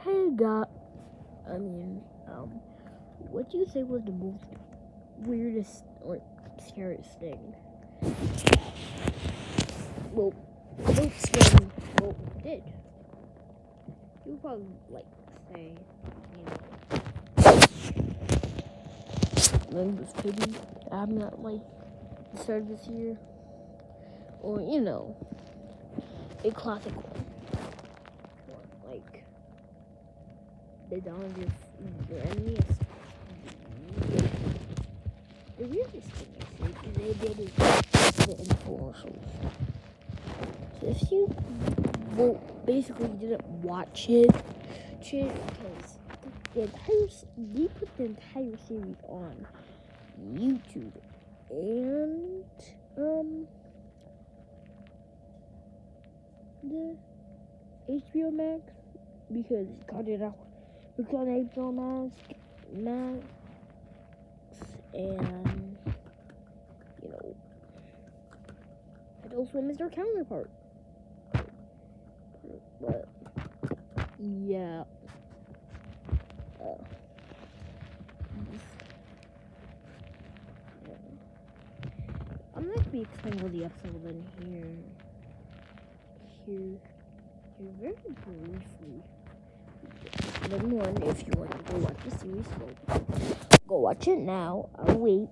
Hey, God. What do you say was the most weirdest or scariest thing? Well, don't scare me. Well, you did. You would probably, say, Lingus Piggy. I'm not, the start of this year. Or, a classic one. Like, the dawn of your enemy is the weirdest thing I see they did is the infomercials. So if you basically didn't watch it because they put the entire series on YouTube and the HBO Max because it's got it out. It's on HBO Max and it also is their counterpart. But yeah. I'm not going to be explaining all the episodes in here very briefly. Number one, if you want to go watch the series, go watch it now. I'll wait.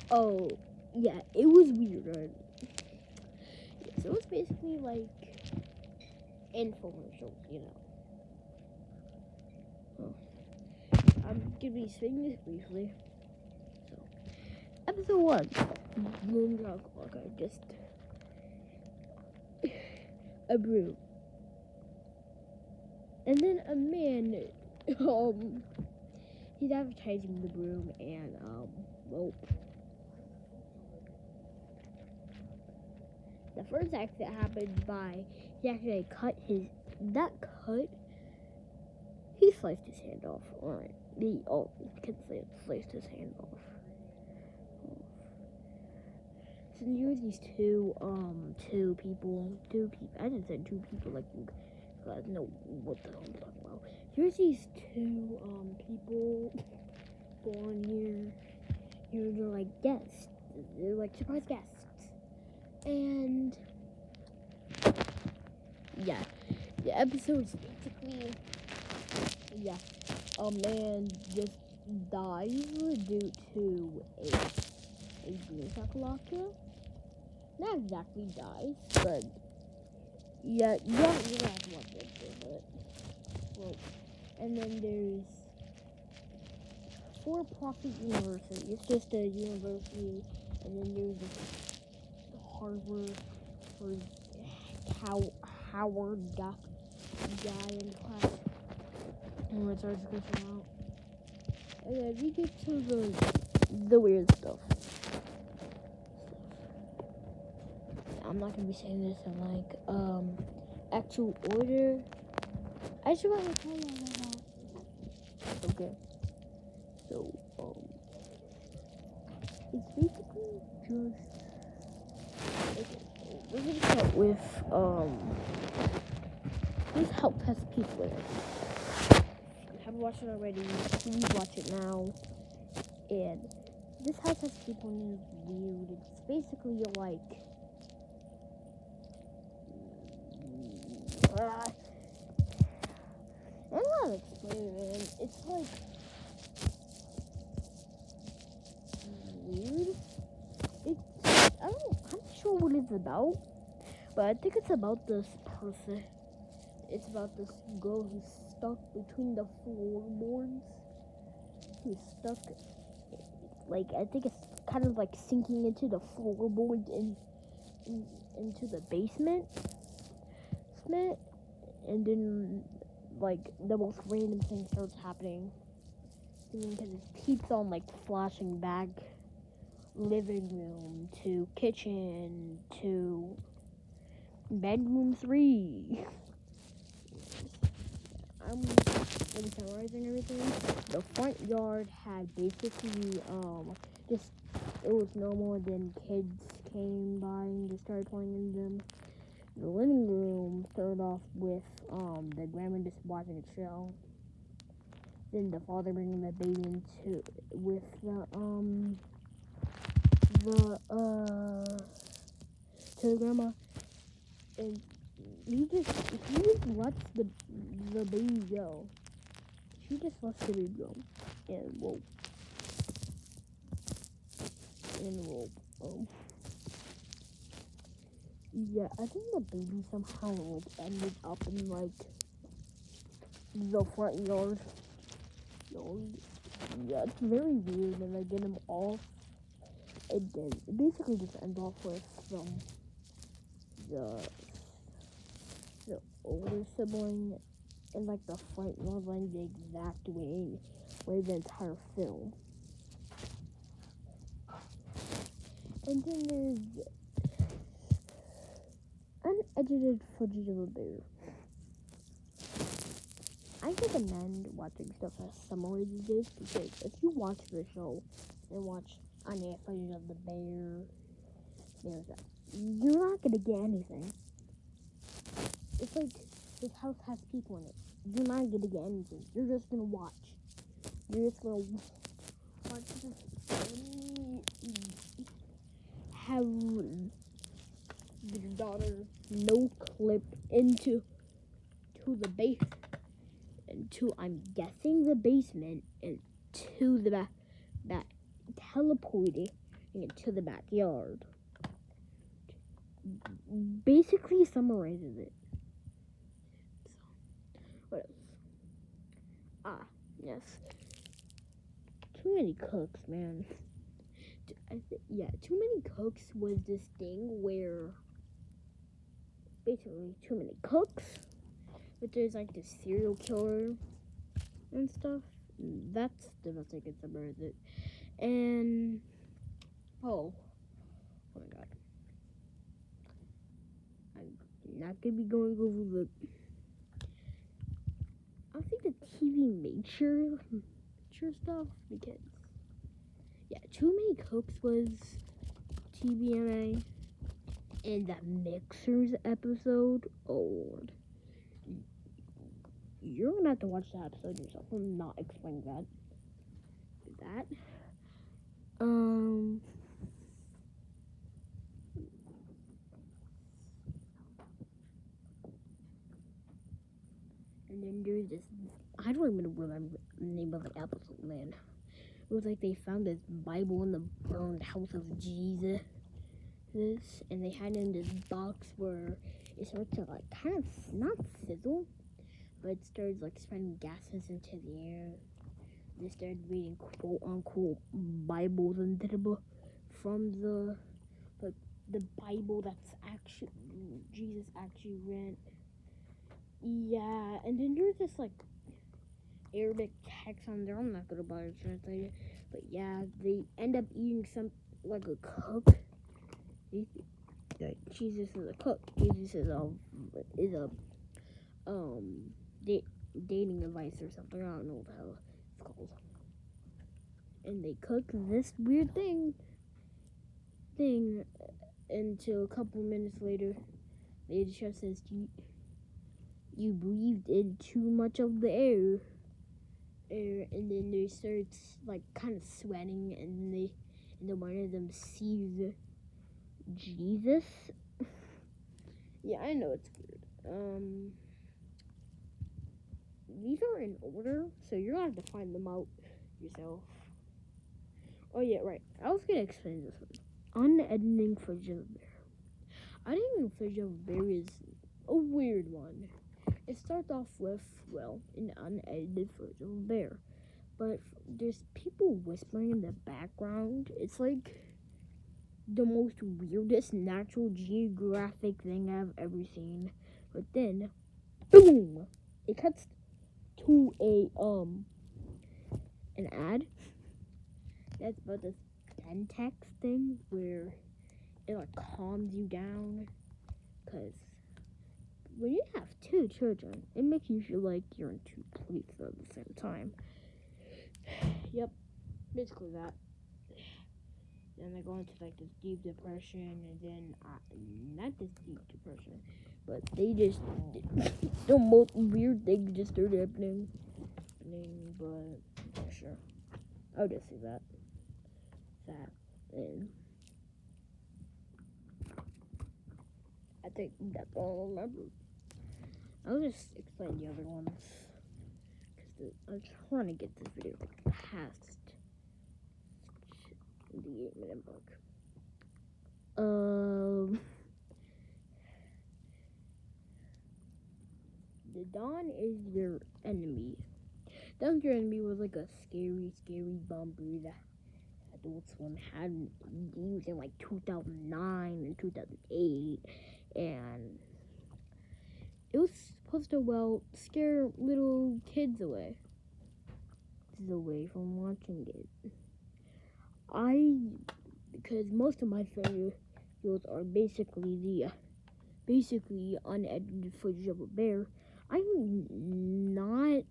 Oh, yeah, it was weird, right? Yeah, so it's basically like infomercials, I'm gonna be saying this briefly. So, episode 1, Moondrog Clock. Just a broom, and then a man. He's advertising the broom, and the first act that happened he actually he sliced his hand off. Alright. The kid sliced his hand off. So there were these two people. I didn't say two people like you guys know what the hell I'm talking about. Here's these two people born here. They're like guests. They're like surprise guests. And yeah, the episode's basically a man just dies due to a dream shakalaka. Not exactly dies, but yeah, you have to watch it for it. Well, and then there's for-profit university. It's just a university, and then there's a Harvard or Howard guy in class. And it starts to go out. And then we get to the weird stuff. I'm not gonna be saying this in actual order. I just want to tell you about. Okay. So it's basically just. Okay, we're gonna start with this help test people. If you haven't watched it already, please watch it now. And this help test people is weird. It's basically like. I don't know how to explain it, man. It's like weird. I'm not sure what it's about, but I think it's about this person. It's about this girl who's stuck between the floorboards. Who's stuck, I think it's kind of like sinking into the floorboards into the basement. And then, the most random thing starts happening. Because it keeps on, flashing back living room to kitchen to bedroom 3. I'm really summarizing everything. The front yard had basically just it was normal. Then kids came by and just started playing in them. The living room started off with the grandma just watching a show. Then the father bringing the baby into with the to the grandma, and he just lets the baby go. She just lets the baby go, and whoa. Yeah, I think the baby somehow ended up in like the front yard. Yeah, it's very weird, and they get him off. It basically just ends off with the the older sibling in like the front yard, like the exact way where the entire film. And then there's unedited footage of a bear. I recommend watching stuff as similar to this because if you watch the show and watch unedited footage of the bear, you're not gonna get anything. It's like this house has people in it. You're not gonna get anything. You're just gonna watch. You're just gonna watch this have your daughter no clip into the base into I'm guessing the basement and to the back teleporting into the backyard. Basically summarizes it. So, what else? Yes. Too many cooks, man. Too many cooks was this thing where basically too many cooks, but there's like this serial killer and stuff. That's the best I can summarize it. And oh my god, I'm not gonna be going over the. I think the TV nature stuff because too many cooks was TBMA. And the Mixers episode, oh Lord. You're gonna have to watch that episode yourself. I'm not explaining that. And then there's this, I don't even remember the name of the episode, man. It was like they found this Bible in the burned house of Jesus. And they had it in this box where it started to like kind of not sizzle, but it started like spreading gases into the air. They started reading quote unquote Bibles into the from the Bible that's actually Jesus actually read. Yeah, and then there's this like Arabic text on there. I'm not gonna bother to translate it, but yeah, they end up eating some like a cook. Jesus is a cook. Jesus is a dating advice or something. I don't know what the hell it's called. And they cook this weird thing until a couple minutes later, the chef says you breathed in too much of the air, and then they start like kind of sweating, and then one of them sees Jesus. Yeah, I know it's weird. These are in order, so you're gonna have to find them out yourself. Oh yeah, right. I was gonna explain this one. Unediting footage of a bear. Editing footage of a bear is a weird one. It starts off with, an unedited footage of a bear. But there's people whispering in the background. It's like the most weirdest Natural Geographic thing I've ever seen. But then, boom! It cuts to an ad that's about this Pentex thing where it like calms you down because when you have two children, it makes you feel like you're in two places at the same time. Yep, basically that. Then I go into like this deep depression, and then not this deep depression, but they just the most weird things just started happening. But sure, I'll just say that, and I think that's all I remember. I'll just explain the other ones because I'm trying to get this video past the 8-minute mark. The Don is your enemy. Don's your enemy was like a scary bumper that Adult Swim had used in like 2009 and 2008, and it was supposed to scare little kids away from watching it. Because most of my videos are basically unedited footage of a bear, I'm not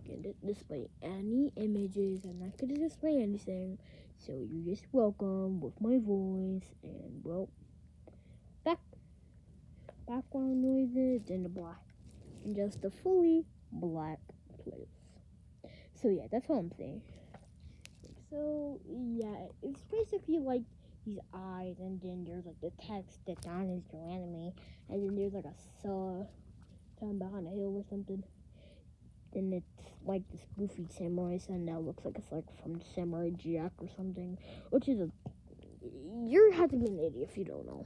gonna display any images. I'm not gonna display anything. So you're just welcome with my voice and background noises and just a fully black place. So yeah, that's what I'm saying. So yeah, it's basically like these eyes, and then there's like the text that Don is your enemy, and then there's like a saw down behind a hill or something. Then it's like this goofy samurai son that looks like it's like from Samurai Jack or something, which is you have to be an idiot if you don't know.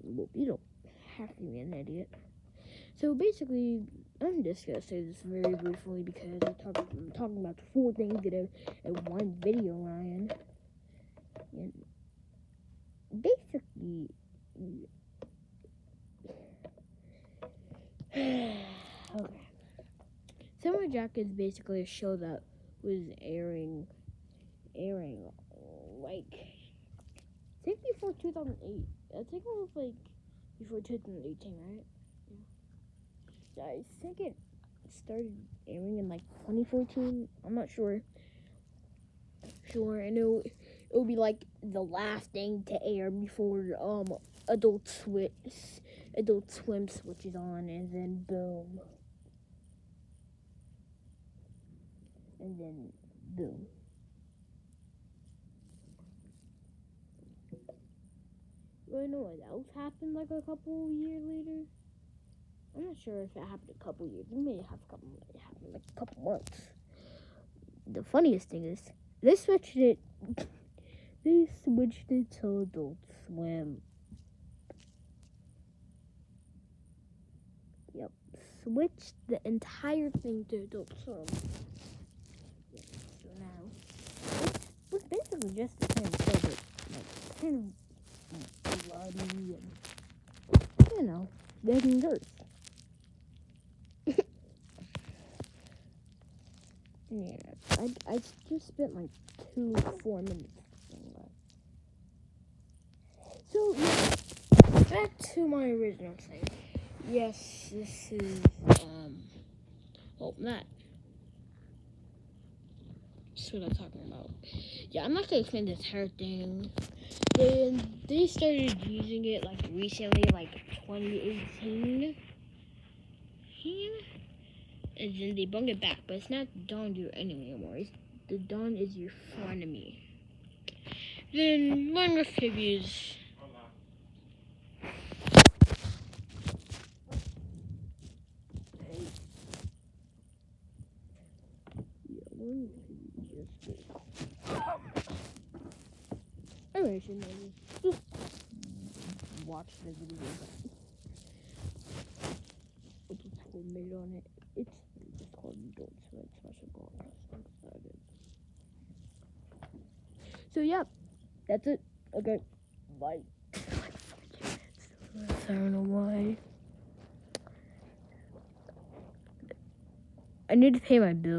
Well, you don't have to be an idiot. So basically, I'm just gonna say this very briefly because I'm talking about 4 things in one video, Ryan. And basically, okay. Samurai Jack is basically a show that was airing like I think before 2008. I think it was like before 2018, right? Yeah. I think it started airing in like 2014. I'm not sure. And it would be like the last thing to air before Adult Swim switches on, and then boom. I know what else happened like a couple years later. I'm not sure if it happened a couple years. It may have happened like a couple months. The funniest thing is they switched it to Adult Swim. Yep, switched the entire thing to Adult Swim. Yeah, so now it was basically just the same show, but like kind of bloody and getting dirt. Yeah, I just spent like 4 minutes on that. So yeah, back to my original thing. Yes, this is that's what I'm talking about. Yeah, I'm not gonna explain the entire thing. They started using it like recently, like 2018. And then they bring it back, but it's not Don your enemy anymore. The Don is your frenemy. Then one of figures. Anyway, I should maybe just watch the video. Which is made on it. It's called Adult Swim Special Broadcast. So yeah, that's it. Okay, bye. I don't know why. I need to pay my bill.